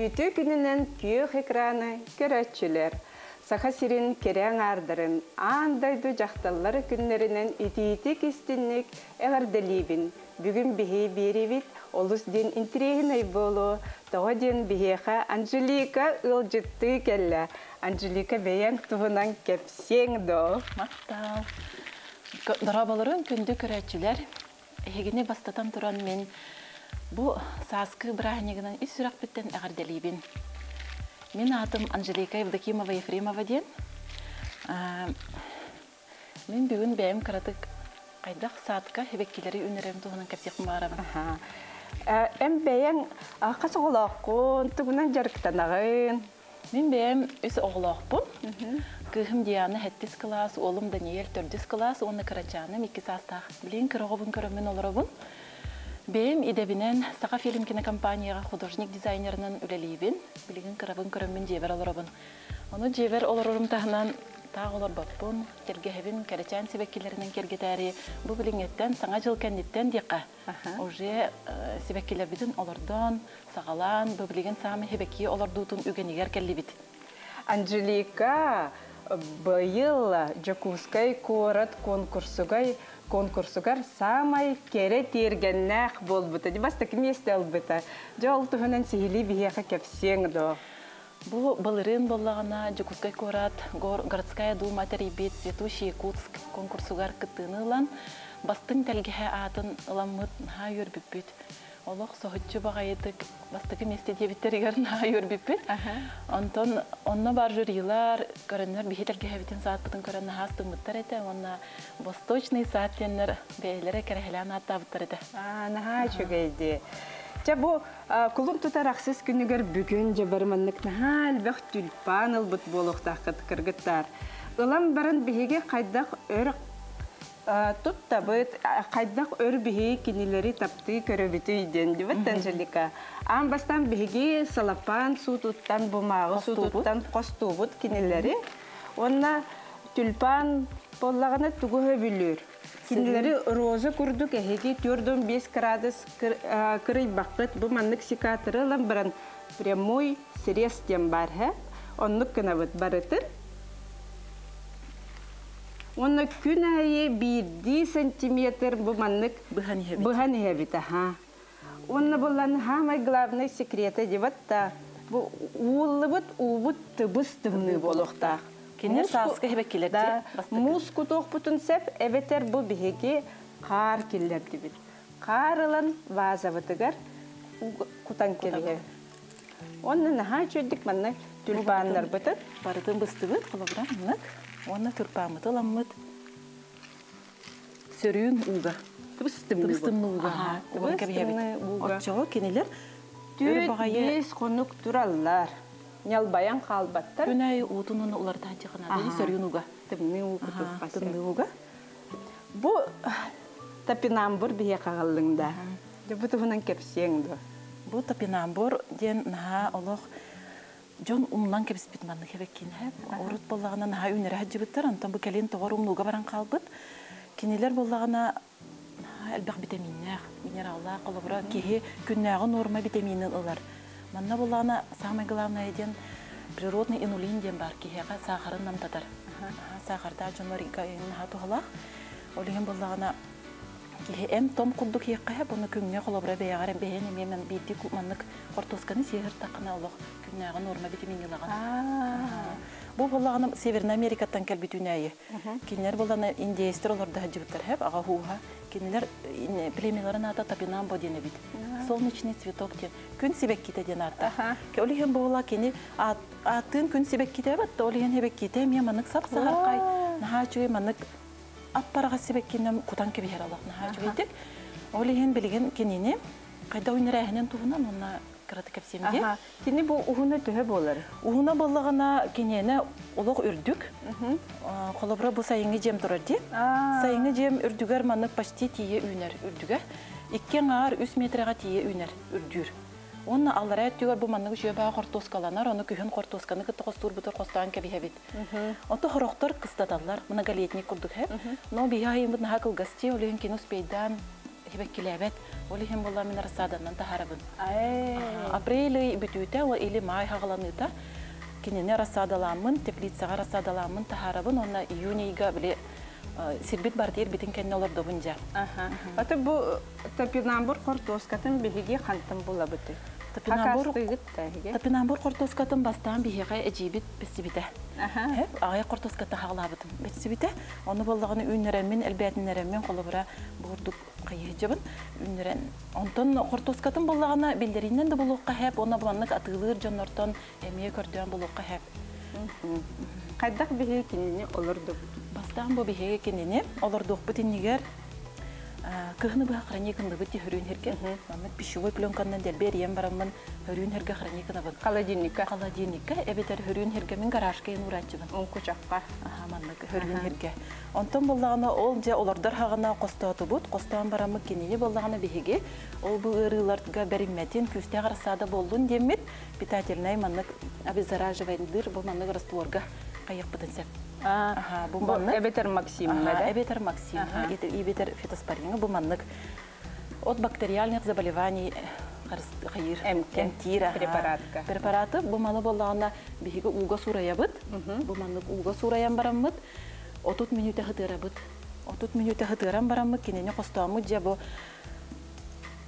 Үйті күнінен күйек экраны көрәтчілер. Саха сирин керең ардырын, андайды жақталары күнлерінен ити кестіннік әғарделейбін. Бүгін бихей беревит, олыс ден интригін айболу, тоғы ден бихеха Анжелика ылжытты келі. Анжелика бейен туғынан кепсең до. Мақтал. Дұрабаларын күнді көрәтчілер. Егіне бастатан тұран мен бұл саскы бірағынегінен үй сұрақ біттен әғарделейбін. Мен атым Анжелика Евдокимова Ефремова ден. Мен бүгін бәйім қаратық қайдақ саатқа хебеккелері үнерем тұғынан кәпсек мағарабын. Әм бәйін қасы олаққын, тұғынан жарықтанағын. Мен бәйім өсі оғылақпын. Күйім Диана 7 класс, олым Даниэль 4 класс, оны қарачаным 2 састақ. Білейін кірғыбын көрімін оларабын. Бәйім идебінен Сақа фильм кинокомпанияға художник дизайнерінің үлелейбін. Білеген қырабын көрімін жевер оларабын. Оны жевер оларарым тағынан тағы олар баппын. Кергехебін кәречан себеккелерінің кергетәрі. Бұл біліңеттен саңа жыл кәнеттен деқа. Уже себеккелер бітін олардан, сағалан, бұл білеген сағамы хебекке олардуытын үгенегер кәлі біт. Анжелика бұйыл Жакускай корат конкурсугар самай кере тергеннәқ бол бұта. Баста кім естел бұта. Жол тұғынан сихили бігеға кәпсең до. Бұл балырын болағына Жакускай корат городская дума теребет Светущий Якутск конкурсугар кыттыны ұлан. Бастың тәлгеге атын ұламыт ға өрбіппет. Олық соғытчы бағайытық бастығы месте дебеттерігерін ға өрбіппет. Онна бар жүрилар, көрінер бейхетелге әбітін саат бұтын көрінні хастың бұттар еті. Онна восточный сааттенлер бәйлері кәрәхілән атта бұттар еті. Наға чөгейді. Бұл құлын тұтар ақсыз күнігер бүгін жабарманлық наға әлбәқ түлпан ұлбыт болуқтақыт кіргіттар. Ұлам барын бейге қайдақ өрік Тут табыт қайдақ өр бігі кенелері тапты көрөбіті үйден, дебет Анжелика. Ан бастан бігі салапан су туттан бумағы, су туттан қосту бұд кенелері. Онна түлпан болағына түгі өбілер. Кенелері розы күрдік әхеге 4-5 градус кырый бақыт. Бұл маннық секатыры ламбыран прямой срез дем бар. Оннық кіна бұд барытын. Оны күн айы 1 сантиметр бұманлық бұған ебіт. Оны боланы хамай главный секреті дебатта. Улы бұд, ұбыт тұбыс тұмны болуқтақ. Кенер сасқы хебек келерді? Мұз күтоқ бұтын сәп, әбетер бұл біхеге қар келерді біт. Қар ұлан ваза бұтығар құтан келер. Оны наға жөдік манна түлбанлар бұтыр. Барыдың бұсты бұд, қолабыран мұнық. Оны түрпамыт оламыт. Сөрүйін ұға. Түбістімні ұға. Түбістімні ұға. Отчығы кенелер? Түт-бес қонық тұралар. Нялбаян қалбаттар. Күн айы ұтынын олар тәнчіғына. Сөрүйін ұға. Түбіні ұға тұрпасы. Түбіні ұға. Бұл тапинамбур бие қағалыңда. Бұл тұғынан кепсеңді. Бұл тапинамбур ден наға олық Жон умнан кебіс бит манны хебек кейін. Орут болағына наға үнері хаджы біттір. Антон бұл кәлен тоғар умнуға баран қалбыт. Кенелер болағына әлбәқ витаминнәқ, минераллар, қолыбыра кейі күннәғы норма витаминін ұлар. Манна болағына самый главный ден природный инулин ден бар. Кейіға сағарын намтадар. Сағарда жон варика наға тұғылақ. Олеген болағына Эм том куддук яққа бұны күнге қолабыра бәйағарым бәйәне мен бейді маннық қортосканы север тақына олық күннәғы норма витамин елаған. Бұл болағаны Северна Америкаттан кәлбет үнәйі. Кенелер болағына индейстер оларды хаджыбыттар әп, аға хуға. Кенелер племеларын ата тапинамбо дені бит. Солнечный цветок ден. Күн себек кете ден ата. Олеген болға кені атын күн себек кете бәтті. Олеген себек кете мен маннық сап сағарқай. Наға чөй маннық Аппараға себек кенем кутан кебер алақны хажу едік. Олеген білген кенені қайда ойныр әйінен туғынан онына қыраты кәпсемде. Кені бұл ұғына түхі болар? Ұғына болағына кенені олық үрдік. Қолыбыра бұл сайыңы жем тұрар де. Сайыңы жем үрдігер манық пашти тие үйнер үрдігер. 2 ғар 3 метрға тие үйнер үрдігер. Оны алар әттігер бұл манығы жөбәға қортоскаланар, оны күйін қортосканы күтті қостуыр бұтыр қостаған кәбі әбет. Онты қорықтар қыстадалар, мұна галетник күрдік әп. Но бейайым бұдың хақыл ғасте, олеген кен ұспейдан хебеккилебет. Олихим болла мен рассаданнан тахарабын. Апрель бүтүтэ или май хагаланыта. Кинене рассадаламын, теплицага рассадаламын тахарабын. Онна июньга биле сирбит бартыр битин кенне олордо бунжа. Ата бу топинамбур кортоскатын биһиги хантын була бите. Топинамбур кортоскатын бастан биһига эжибит бесибите. Агай кортоската хаглабытым бесибите. Оны боллаганы үннеремин, элбетинеремин колобура бурдук кайыжыбын. Үннерен онтон кортоскатын боллаганы билдеринен де булукка хеп, оны баннык атылыр жоннортон эмие көрдөн булукка хеп. Кайдак биһиги кинини олорду. Бастан бу биһиги кинини олордук бутиннигер кыхны бу храникында бити хөрүн херге. Мамет пищевой пленкандан делберием барамын хөрүн херге храникына бут. Холодильникка эбетер хөрүн херге мен гаражга енурачыбын. Он кучакка. Маннык хөрүн херге. Онтон боллагана ол же олордар хагына костоту бут. Костан барамы кинини боллагана биһиги ол бу ырыларга беримметин күстә гарсада болдун демит. Питательный маннык обеззараживайдыр бу маннык растворга кайык бутынсеп. Бу маннык эбетер Максим, да? Эбетер Максим, эбетер фитоспорин, бу маннык от бактериальных заболеваний хайыр эмтира препараты бу маны боллагана биһиги уга сураябыт. Бу маннык уга сураян бараммыт. 30 минута хытырабыт. 30 минута хытыран бараммыт кинене костамыт же бу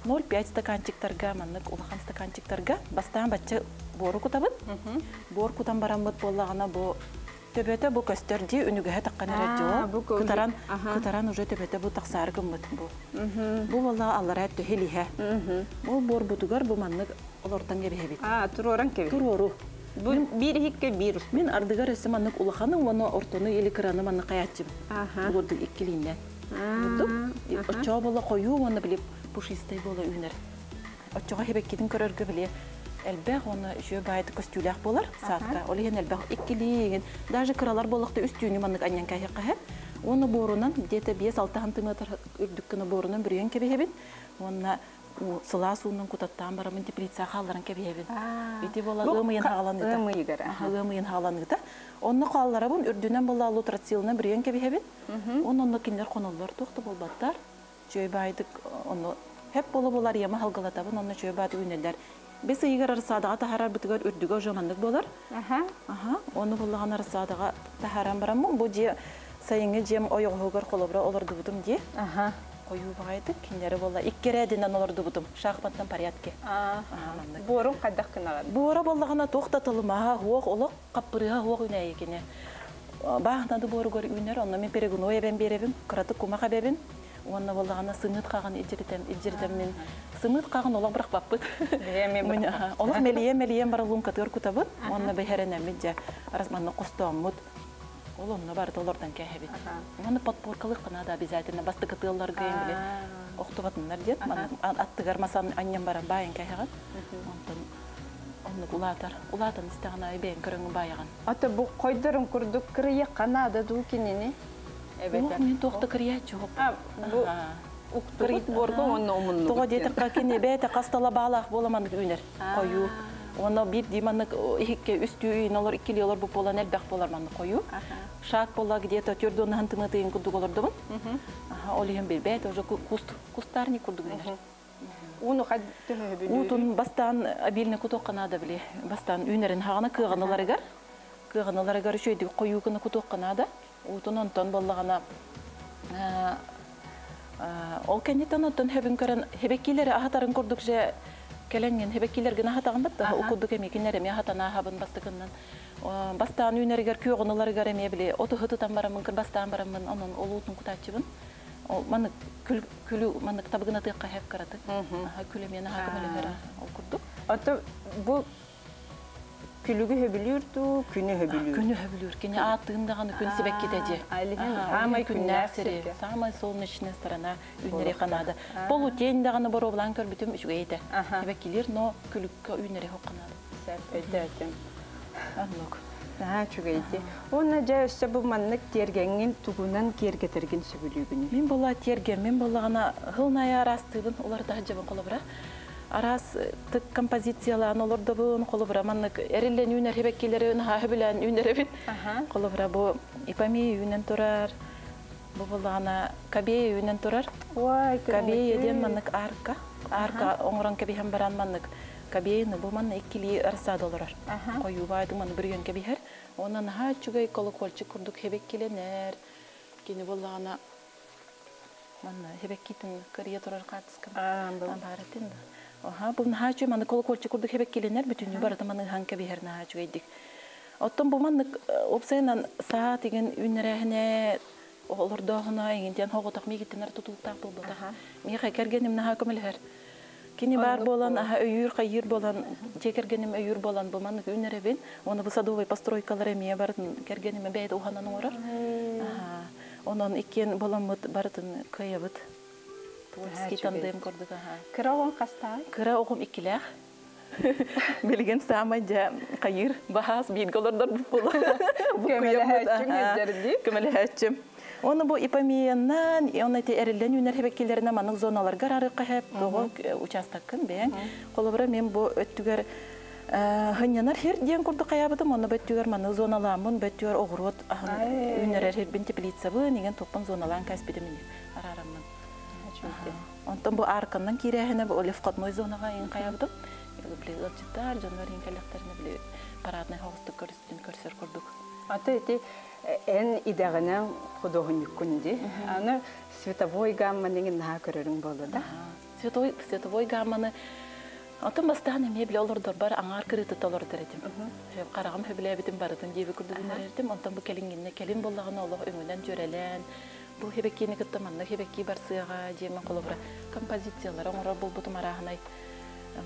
0,5 стаканчиктарга маннык улахан стаканчиктарга бастан бачча бору кутабыт. Бор кутан бараммыт боллагана бу төбөтө бу көстөрдү үнүгө такканара жоо. Кытаран уже төбөтө бу таксар гыммыт бу. Бу болла аллара төһелиһе. Бу бор бутугар бу маннык олордан кебехебит. Туроран кебе. Турору. Бу бир хикке вирус. Мен ардыгар эсе маннык улаханы оны ортону эли краны маннык каячым. Булду иккилинден. Булду. Очо болла кою оны билип пушистай болла үнер. Очога хебеккидин көрөргө биле. Элбэх оны жөө байты костюлях болар саатка. Олеген элбэх иккилиген. Даже кралар боллакта үстүүнү маннык аньян кайыкка. Оны борунан где-то 5-6 сантиметр үрдүккөнө борунан бүрген кебехебин. Оны сыла суунун кутаттан барамын теплица халларын кебехебин. Ити болла ымыйын хагаланыта. Ымыйын хагаланыта. Оны халларабын үрдүнөн болла лутрацилынан бүрген кебехебин. Оны киндер коноллор токто болбаттар. Жөө байдык оны хеп болар яма халгалатабын. Оны жөө байды үнелер. Бес ыйгар арсадага тахарар битигер үрдүгө жамандык болар. Оны боллаган арсадага тахаран барамын. Бу же сайыңы жем ойогогор колобра олорду бутум же. Кою багайды киндери болла. Иккерединен олорду бутум. Шахматтан порядке. Борун кайдак кынаган. Бора боллагана токтотулма, хуок олок каппырыга хуок үнөй экени. Баахнады боругор үнөр, онно мен перегун ойебен беребин, кыраты кумака бебин. Онна боллагана сыңыт каган ижиритем мен сыңыт каган олак бирак баппыт. Олак мелием бар лумкатыр кутабыт. Онна бехеренем же арасманны костоммут. Ол онна бар доллардан кехебит. Маны подпоркалык кына да обязательно бастыкытылар гейм биле. Октубатындар дет. Аттыгар масан аннем баран байын кехегат. Онны улатан истегана айбен көрөңүн байыган. Ата бу койдорун курдук кырыя канада ду кинени. Мен тоқты кірия жоқ. Бу уктырит борго онны омунну. Тоғы детікқа кені бәйті қастала бағалақ боламандық үнер. Қою. Оны біп деймандық ихикке үсті үйін олар, иккелі олар бұп болан әлбәқ болармандық қою. Шақ бола где-то түрді оны хантымытыйын күрдік олардығын. Олиғын бір бәйті уже кустарни күрдік үнер. Уну қадды өбілі? Утын бастан абиліне күтоқ қанада біле. Бастан үнерін хағана кығаналарығар. Кығаналарығар үшөйді қою күні күтоқ қанада. Утун онтон боллагана ол кенетен онтон хебинкөрөн хебеккилери ахатарын курдук же келенген хебеккилерге ахатаган бат окудук эмекинер эме ахатана хабын бастыгыннан бастаан үнергер күйөгөнөлөргөр эме биле оту хытытан барамын бастаан барамын онун олуутун кутачыбын ол маны күлү маны табыгына тыкка хеп караты күлү мени хакымелер ол курдук ата бу күлүгү хөбүлүрдү, күнү хөбүлүр. Күнү хөбүлүр. Кене аттыгындаганы күн себек кетеди. Самый күннәсери, самый солнечная сторона үнере канады. Полутень даганы боро блан көр бүтүм үчгейте. Себек келер, но күлүккө үнере хокканады. Сәп өтөтүм. Анлык. Чүгейте. Оны жа өссө бу маннык тергенин тугунан кергетерген сөбүлүгүнү. Мен бола терген, мен болагана хылная растыбын, олар да жабын колобра. Арас тык композицияларын олорда бун колобра маннык эрелен үнер хебеккелери ха билен үнер бит. Колобра бу ипами үнен турар. Бу боллағана кабея үйінен тұрар. Ой, Кабея ден маннык арка. Арка оңыран кабеян баран маннык. Кабеяны бұл манны еккілі арсады олырар. Қойу байды манны бір үйен кабеяр. Онан ха чугай колокольчик күрдік хебек келенер. Кені боллағана манны хебек китін кірия тұрар қатыскам. Баратын да. Оха, бұл ха чугай манны колокольчик күрдік хебек келенер. Бүтін бараты манны хан кабеяр ха чугай дик. Оттон бұл манны опсайынан саат еген үйнерәхіне олордоғына егенден хоғытақ мегеттенер тұтылықтақ бұл бұтақ. Меға кәргенім наға көмілер. Кені бар болан, өйір қайыр болан, жекергенім өйір болан бұлманық үйнеребен, оны бұл садовай постройкалар әмея бардың кәргенімі бәйді ұғанан орар. Онын екен боламыд бардың көйебіт. Скейтандым көрдік. Кіра оғын қастай? Кіра оғым екіләқ. Білген сама жа қайыр, бағас бейінгі олардар бұл. Көмелі әтчім. Оны бұл ипамияннан, оны әрілден үйнер хебеккелеріне маның зоналарға рары қағып, бұғы участақын бәң. Қолыбыра мен бұл өттігер ғынянар хер ден күрді қаябыдым, оны бөттігер маның зоналамын, бөттігер оғырот үйнер әрбен теплица бұл, неген топпын зоналан кәспеді мені арарамын. Онтан бұл арқаннан керәхіне бұл левқатной зонаға ең қаябыдым. Біле ұлчыттар, жонлар ең кәліқтеріне біле парадный хоғысты көрсер көрдік. Аты эти эн идагынан художник күнде. Аны световой гамма деген наha көрөрүң болду да. Световой гамманы атын бастан эме биле олордор бар аңар кырыты толор деретим. Карагам хөбүлө битим барытын жеби күрдүгүнөр эрдим. Онтан бу келингенне келин боллагына олог өңүнөн жөрелен. Бу хебеккени кыттаманны хебекки бар сыга жемен колобра композициялар оңора болбутум арахынай.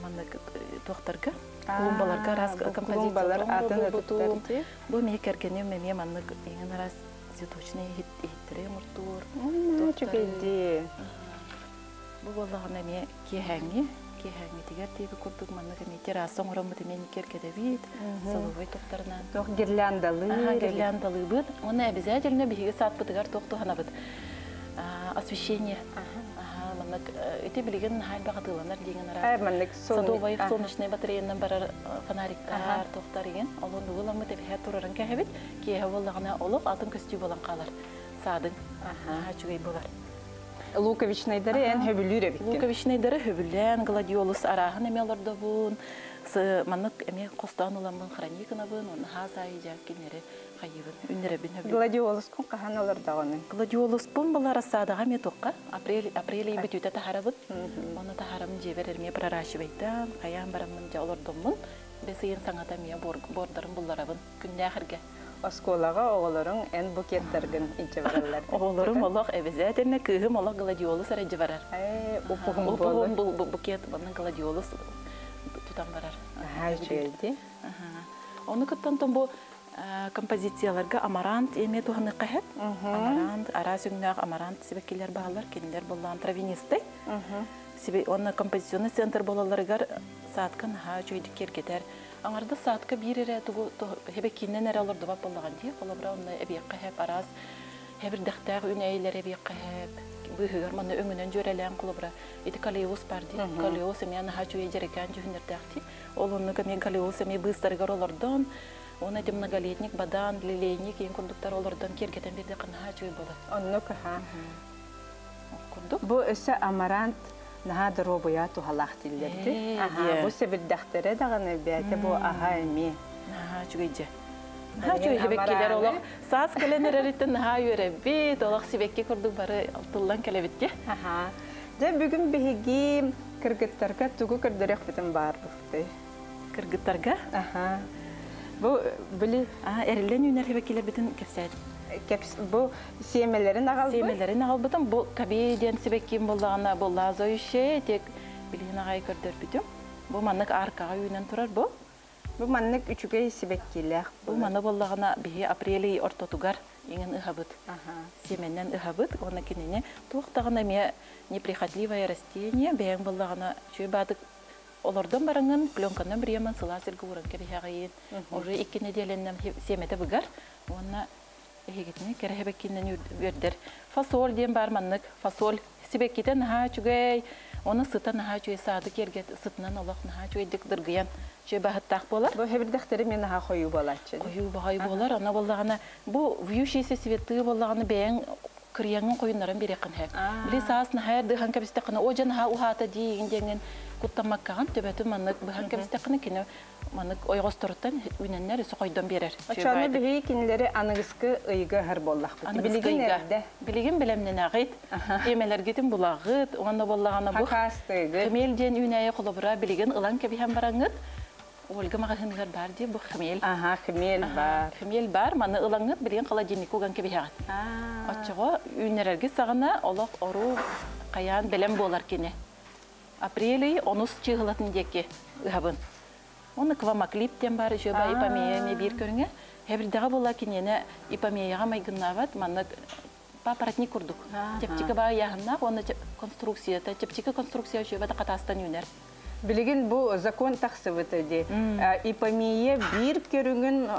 Маннык тоқтарға, клумбаларға раз композициялар атын өтіптер. Бұл мен кәргенем мәме маннык еңін раз цветочный хиттірі мұртур. Чөкейді. Бұл болағына мен кехәңі тегер тегі көрдік маннык әме терасы оңырымыды мен керкеді бейт, сылывай тоқтарынан. Тоқ гирляндалы бұд. Оны обязательно бейгі саат бұдығар тоқты ғана бұд. Освещение. Эти билеген хай багатыланар деген арас. Садовай солнечный батареядан барар фонариктар тоқтар еген. Олон дугуламы деп хәт тураран кәһәбит. Кеһә боллагына олық атын көстү болан қалар. Садың. Хачугай болар. Луковичнайдары эн хөбүлүр эбит. Луковичнайдары хөбүлән гладиолус араһын эмеларда бун. Маннык эме костан уламын хроникана бун. Оны хазай жаккенере хайыбын. Үннеребин хөбүлән. Гладиолус кон каханалар даганы. Гладиолус бун балар асадага метокка. Апрель битүтә тахарабыт. Оны тахарам жеберер ме проращивайта. Каян барамын жаулардымын. Бесейин саңата ме бордарын булларабын. Күндә ахырга. Осколага оголорун эн букеттерген иче баралар. Оголорун олог обязательно кыгым олог гладиолус арыжы барар. Упугум бұл букет баны гладиолус тутан барар. Жейди. Оны кыттан бұл композицияларга амарант эме туханы кахет. Амарант, арасүңнәк амарант себеккелер бағалар, кенелер болған травинистай. Оны композиционный центр болаларыгар сааткан жойдик кергетер. Аңарда саатка бирere тугу хебеккинен эраларды бап боллаган ди. Колобра онны эбек кахеп арас. Хебир дактаг үнейлер эбек кахеп. Быгыр маны өңүнөн жөрелен колобра. Эти калеус барди. Калеус мен хачу ежерекан жүнөр дакти. Ол онны кеме калеус эме быстаргар олордон. Оны эти многолетник бадан, лилейник ен кондуктар олордон кергетен бирде кана хачу болот. Онны каха. Бу өсө амарант наha дробоя ту халахтиллерди. Бу себилдахтере даганы бәте бу аха эми. Чугайже. Чугай хебеккелер олох саас келенереритен наха юребит олох сибекке курдук бары алтыллан келебитке. Же бүгүн биһиги кыргыттарга тугу кырдырык битен бар бухты. Кыргыттарга? Бу били эрилен үнер хебеккелер битен кепсет. Бу семелерин агалбы? Семелерин агалбытым. Бу кабеден сибеккин боллагана бу лазоюше тек билген агай көрдөр бүтүм. Бу маннык аркага үйнен турар бу. Бу маннык үчүгөй сибеккилер. Бу маны боллагана бихи апрели ортотугар еңен ыхабыт. Семеннен ыхабыт. Оны кинене туктагана ме неприхотливое растение бең боллагана чүй бадык олордон барыңын пленканан биреман сыласыр гуран кебехагайын. Уже 2 неделеннен семете бугар. Оны егетне керебеккинен үрдер. Фасол дем бар маннык. Фасол сибеккитен чугай. Оны сытан чугай сады кергет сытынан олох чугай дик дыргыян. Чугай бахаттак болар. Бу хебирдактери мен хою болачы. Хою бахай болар. Ана боллагана бу вьющийся цветы боллаганы бең кырьяңын койуннарын берекин хеп. Били саас нахайр дыхан кабистакына ожан ха ухата дийиндеген куттамаккаган төбөтү маннык быхан кабистакына кине маннык ойгостороттан үненнер сокойдон берер. Ачаны биһи кинилери аныгыскы ыйга хар боллахпыт. Билигин эрде. Билигин белемнен агыт. Эмелергетин булагыт, онда боллагана бу. Хемелден үнәе колобра билигин ылан кебиһен бараңыт. Ольга магазинлар бар ди бу хемел. Хемел бар. Хемел бар, маны ылаңыт билигин холодильник куган кебиһен. Ачыга үнерерге сагына олок ору каян белем болар кине. Апрель онус чыгылатын деке ыһабын. Оны квамаклиптен бар, жөба ипамия бир көрүңө. Хебирдага болла кинене ипамияга майгыннабат, маны папаратник курдук. Тепчика ба яһынна, оны конструкцияда, тепчика конструкция жөба да катастан үнер. Билигин бу закон таксыбыты ди. Ипамия бир көрүнгөн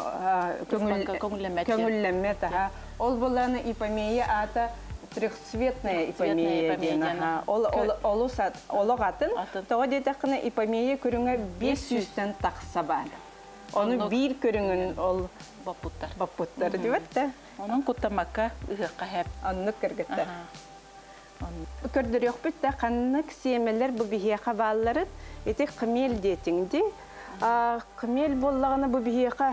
көңүлләмме та. Ол болланы ипамия ата трехцветная ипамия. Ологатын, тоға детақына ипамия көріңе 500-тен тақса бар. Оны бир көріңін ол баппуттар дебетті. Оның құттамаққа ұғыққа әп. Оны кіргітті. Көрдір өкпітті қанық семелер бұл бігеқа балылары етек қымел детіңді. Қымел боллағына бұл бігеқа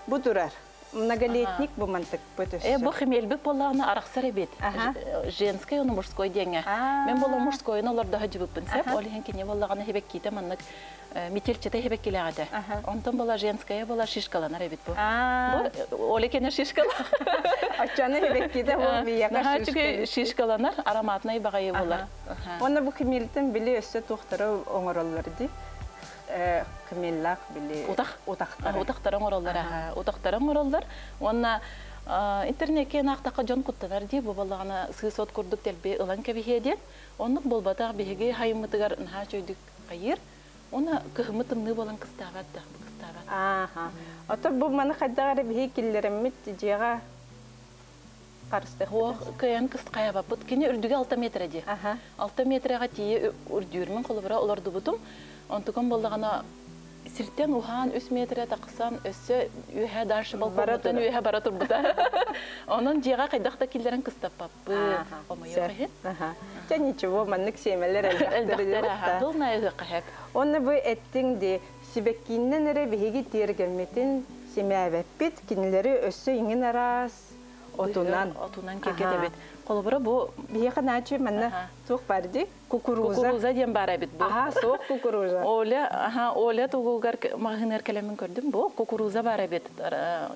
бұдырар. Многолетник бу мантык бөтөсү. Бу хемелбек боллагына араксар эбет. Женское, он мужской деньги. Мен боло мужской, олар да жибиппин сеп, ол хенкене боллагына хебек ките маннык метелчете хебек келегade. Онтон бола женское, бола шишкаланар эбет бу. Бу олекене шишкала. Ачаны хебек ките бу бияка шишкаланар, ароматный багай болар. Оны бу хемелтен биле өссө тухтары оңороллар ди. Кемеллак биле утактар оңороллар онна интернетке нактакка жон кутталар ди бу баллагана сыйсот курдук телбе ылан кебиһеден оннук болбата биһиге хайымытыгар наха чөйдүк кайыр оны кыхмытымны болан кыстагат. Ата бу маны хаддагар биһи киллереммит жега карысты хо кыян кыская бапыт кине үрдүгө 6 метр ди 6 метрга тие үрдүрмүн колубра олорду бутум. Онтукон боллагана сиртен ухан 3 метре тақсан өссө үйе даршы балконтон үйе бара турбута. Онун жега кайдакта киллерин кыстап баппы. Омойо хет. Та ничего, маннык семелер элбактыр. Дулна үйе кахеп. Оны бу эттиңди сибеккиннен эре биһиги тиергемметин семебеппит кинилери өссө иңин арас отунан кекетебет. Колобра бу бияка начы манна тук барды кукуруза дем бара бит бу. Соқ кукуруза. Оля тугугар магынер келемен көрдүм бу кукуруза бара бит.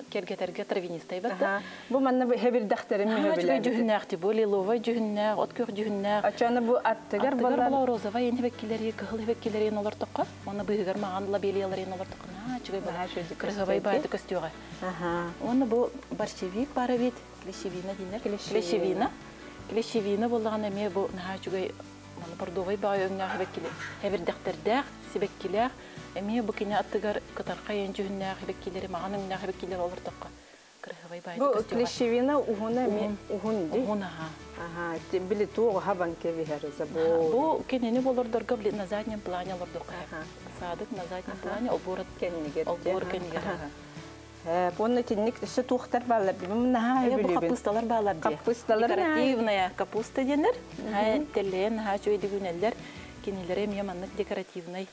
Кергетерге травинистай бат. Бу манна хебир дахтарым хебилер. Жүһүннәк ди бу лиловый жүһүннәк, откөр жүһүннәк. Ачаны бу аттыгар бала розовый енбеккилери, кыгыл беккилери олар токка. Аны быгар маганла белиялар олар токка. Чыгы бара кыргыбай байды көстөгө. Оны бу борщевик бара бит. Клещевина динер. Клещевина боллаган эме бу нахачугай маны бордовый бай өңнә хебеккиле. Хебир дәхтердә сибеккиләр эме бу кине аттыгар кытарка янҗүннә хебеккиләре маган өңнә хебеккиләр алыр токка. Кыргыбай бай. Бу клещевина угуна эме угунди. Угуна. Били туга хабан кеби харыза бу. Бу кинене болордор габли на заднем плане алыр токка. Садык на заднем плане оборот кеннигер. Бонны тинник сөт тухтар балар бим наха билебин. Бу капусталар балар ди. Декоративная капуста денер. Телен ха чөйдүгүнеллер. Кинелере меманнык декоративный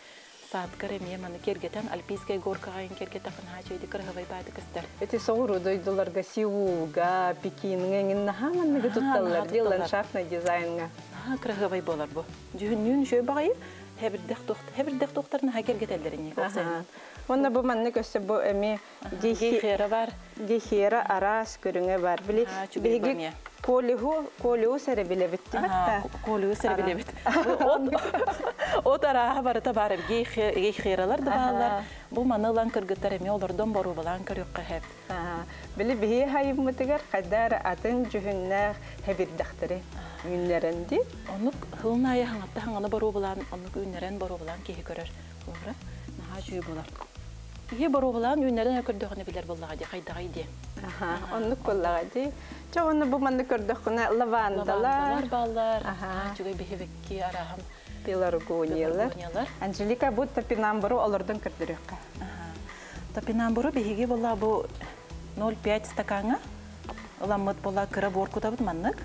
садкары меманы кергетен альпийская горкага кергетен ха чөйдү кыргыбай байды кыстар. Эти соуру дойдуларга сиуга, пекинген наха манныгы тутталар ди ландшафтный дизайнга. Кыргыбай болар бу. Жүнүн шөй багай хебирдек тохтарны ха кергетеллерин коксен. Онда бу манны көсө бу эми гейхера бар. Гейхера арас көрүңө бар. Биги колу сере биле битти бетта. Колу сере биле бит. О тара барыта бар гейхералар да балар. Бу манылан кыргыттар эми олордон бору балан көрөккө хеп. Били бии хайымытыгар кадар атын жүһүннә хебирдактыры үннәренди. Оны хылнай хаңатта хаңаны бору балан, оны үннәрен бору балан кеһи көрөр. Олора наха жүй болар. Ие бору балан үннәрен көрдөгөнө билер боллага ди кайдагай ди. Онны коллага ди. Чоны бу манны көрдөгөнө лавандалар баллар. Чугай бехебекки арахам пеларгониялар. Анжелика бу топинамбуру олордон кырдырыкка. Топинамбуру бехиге болла бу 0,5 стаканга ыламмыт болла кыра бор кутабыт маннык.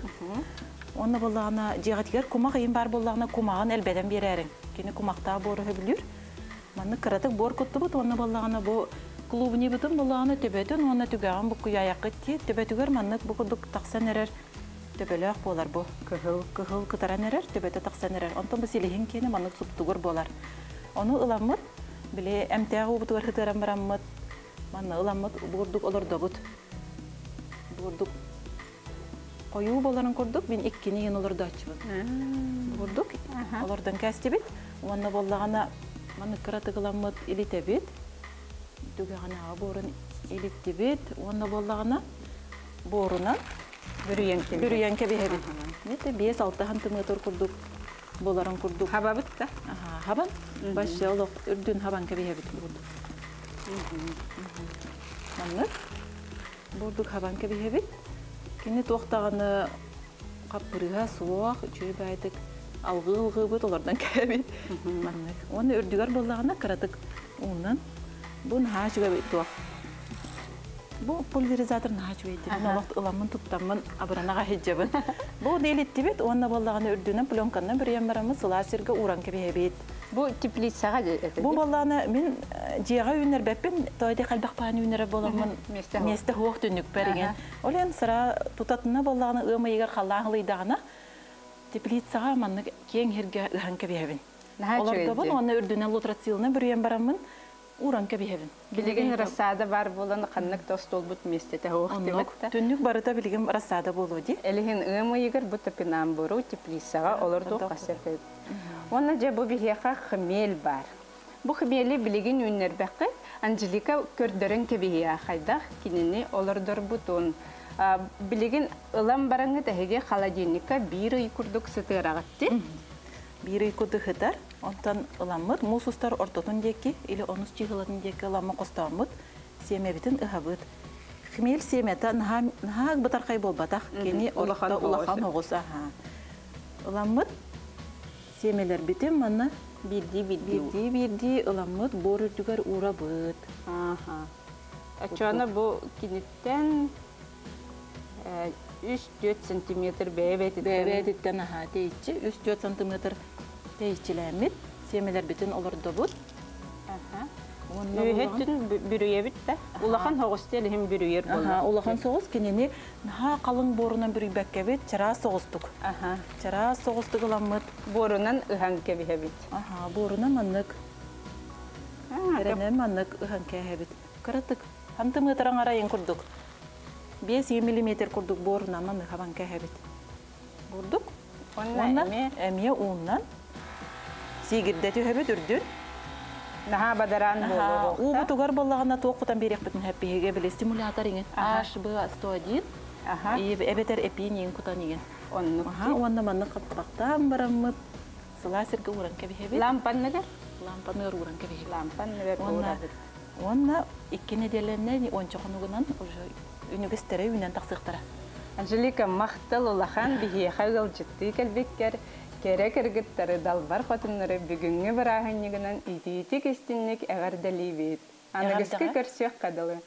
Оны боллагана жегатигер кумак ин бар боллагана кумагын элбеден берерин. Кини кумакта бору хөбүлүр. Маннык кыратык бор куттубут, оны боллагана бу клубни бутун боллагана төбөтөн, оны түгәгән бу куяякыт ти, төбөтүгер маннык бу курдук таксан эрер. Төбөлөк болар бу. Кыгыл кытаран эрер, төбөтө таксан эрер. Онтон бу силихин кени маннык суптугур болар. Оны ыламмыт, биле эмтәгы бутугар хытаран бараммыт. Манны ыламмыт бурдук олордобут. Бурдук Кою боларын көрдік, мен еккені ен оларды açыбын. Көрдік, олардан кәстебет, онна болағана маны кыратығыламыд елетебет, дүгіғана борын елеттебет, онна болағана борынан бүріен кәбехебет. Нете 5-6 сантиметр көрдік, боларын көрдік. Хабабыт та? Хабан, башы олық үрдін хабан кәбехебет көрдік. Маннық, бордық хабан кәбехебет. Кені тоқтағаны қапырыға суақ, чөй бәйтік алғы бұд олардан кәбет. Оны үрдігер болағына қыратық ұнын. Бұн хашуға бейт тоқ. Бұл пульверизатор хашуға бейт. Бұн олақты ұламын тұттамын абыранаға хеджабын. Бұл дейлетті бет, оны болағына үрдігінен пленканнан бірген барамыз сыласырға уран кәбе бейт. Бұл теплицаға деді? Бұл болағына мен жеға үйінер бәппен, тойды қалбақ бағаны үйінері боламын месті хуақ түнік бәрген. Олен sıra тұтатына болағына ұмайығар қалағылайдағына теплицаға манны кең ерге ұған кәбейбін. Оларды бұл, оны үрдінен лотрацилына бірген барамын, уран кәбейбін. Білеген рассада бар боланы қаннық тост ол бұт местеті хуақ дебетті? Түнік барыта білген рассада болу де. Әліген ұмайығар бұт тапинан бұру теплицаға оларды қасырды. Оны же бұл бігеға хмел бар. Бұл хмелі білеген үнер бәқі Анжелика көрдерін кәбейе қайдақ кенені олардар бұтын. Білеген ұлан бараңы тәхеге холодильникка бір үй күрдік сытыр ағытты. Бір үй күрдік хытар. Онтан ұламыд, мұсустар ортотын декі, или оныз чиғылатын декі ұламы қостауымыд, семебетін ұғабыд. Хмел семеті нағақ бұтарқай болбатақ, кені орықта ұлақан оғыз. Ұламыд, семелер бітім, маны Бірді ұламыд бор үрдігер ұра бұд. Ачуаны бұл кенеттен 3-4 сантиметр бәйбәдеттен дейітші, 3-4 сантиметр дейітшіләмет, семелер бітін олырды бұд. Үйеттін бүріе бітті. Улақан соғысты әліхін бүріер болды. Улақан соғыс кенені қалың борынан бүрі бәкке бет, чара соғыстық. Чара соғыстық ұламыд. Борынан ұған кәбе бет. Борынан маннық. Әрінен маннық ұған кәбе бет. Қыратық. Сантиметран арайын күрдік. 5 мм күрдік борынан маннық хабан кәбе бет. Күрдік. Онна әме ұннан. Сегірдәті өбет үрдін. Наха бадаран болу. У бутугар боллагана тоқутан берек битин хәппиге биле стимулятор иген. HB101. Эбетер эпин иген кутан иген. Онна манны каппактан бараммыт. Сласерге уран кебехебе. Лампанныгар? Лампанныр уран кебехебе. Лампанныр уран. Онна иккене деленне ончоқонугунан уже университетте үнен тақсықтара. Анжелика мақтал улахан бихе хагыл житти келбеккер. Керек ергіттері далбар қотынлары бүгінгі бір ағынығынан ити-ити кестіннік әғардалі бейт. Анығысқы көрсек қадалы.